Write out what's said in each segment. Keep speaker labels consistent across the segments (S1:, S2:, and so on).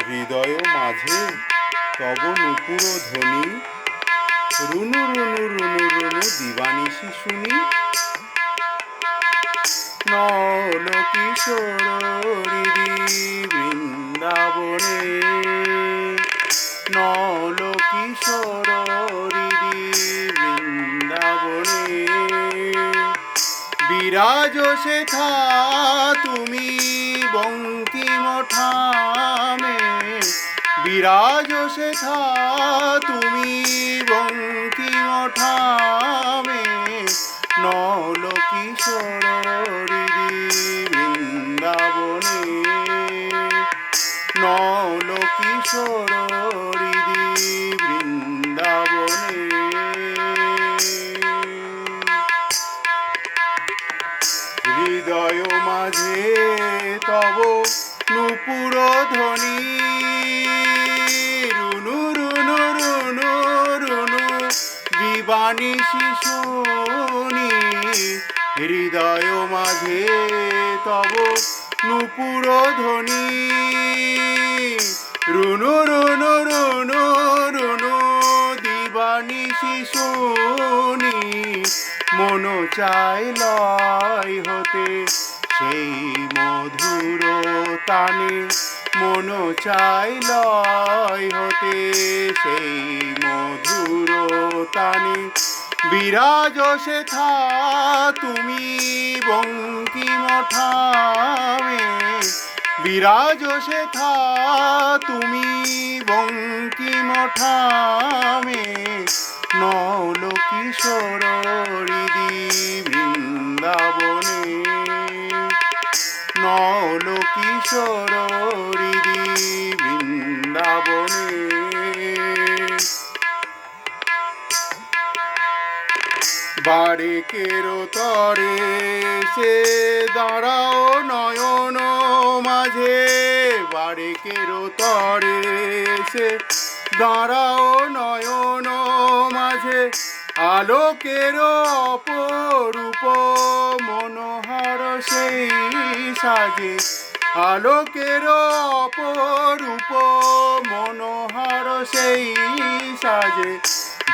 S1: হৃদয় মাঝে তব নুপুর ধ্বনি, রুনু রুনু রুনু রুনু দিবানিশি শুনি। নল কিশোর হৃদি বৃন্দাবনে, নল কিশোর হৃদি বৃন্দাবনে। বিরাজ সেথা তুমি বঙ্কিম ঠামে, বিরাজ সেথা তুমি বঙ্কিম ঠামে। নল কিশোর হৃদি বৃন্দাবনে, নল কিশোর হৃদি বৃন্দাবনে। হৃদয় মাঝে তব নুপুর ধ্বনি, রুনু রুনু রুনু রুনু দিবানিশি শুনি। হৃদয় মাঝে তব নুপুর ধ্বনি, রুনু রুনু রুনু রুনু দিবানিশি শুনি। মন চাই লয় হতে সেই মধুর তানে, মন চাই লয় হতে সেই মধুর তানে। বিরাজ সেথা তুমি বঙ্কিম ঠামে, বিরাজ সেথা তুমি বঙ্কিম ঠামে। নল কিশোর হৃদি বৃন্দাবনে, নল কিশোর হৃদি বৃন্দাবনে। বারেকের তরে সে দাঁড়াও নয়ন মাঝে, বারেকের তরে সে দাঁড়াও নয়ন মাঝে। আলোকের অপরূপ মনোহর সেই সাজে, আলোকের অপরূপ মনোহর সেই সাজে।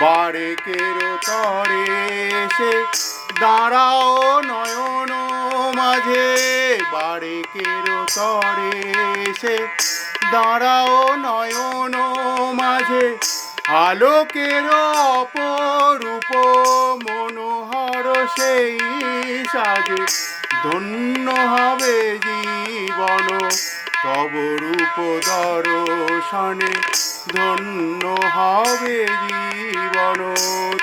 S1: বারেকের তরে সে দাঁড়াও নয়ন মাঝে, বারেকের তরে সে দাঁড়াও নয়ন মাঝে। আলোকের অপরূপ মনোহর সেই সাজে। ধন্য হবে জীবন তব রূপ দর্শনে, ধন্য হবে জীবন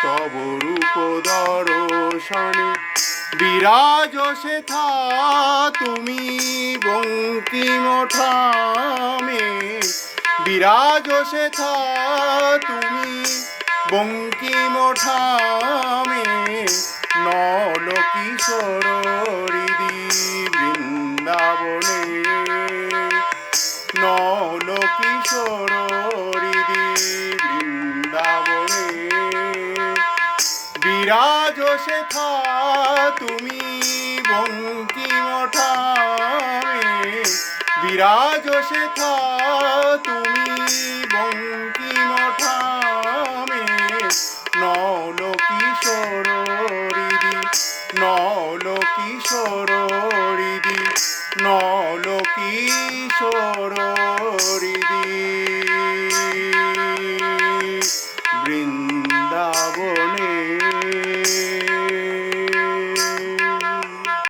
S1: তব রূপ দর্শনে। বিরাজ সেথা তুমি বঙ্কিম ঠামে, বিরাজ সেথা তুমি বঙ্কিম ঠামে। নল কিশোর হৃদি বৃন্দাবনে, নল কিশোর হৃদি বৃন্দাবনে। বিরাজ সেথা তুমি বঙ্কিম ঠামে, বিরাজ সেথা তুমি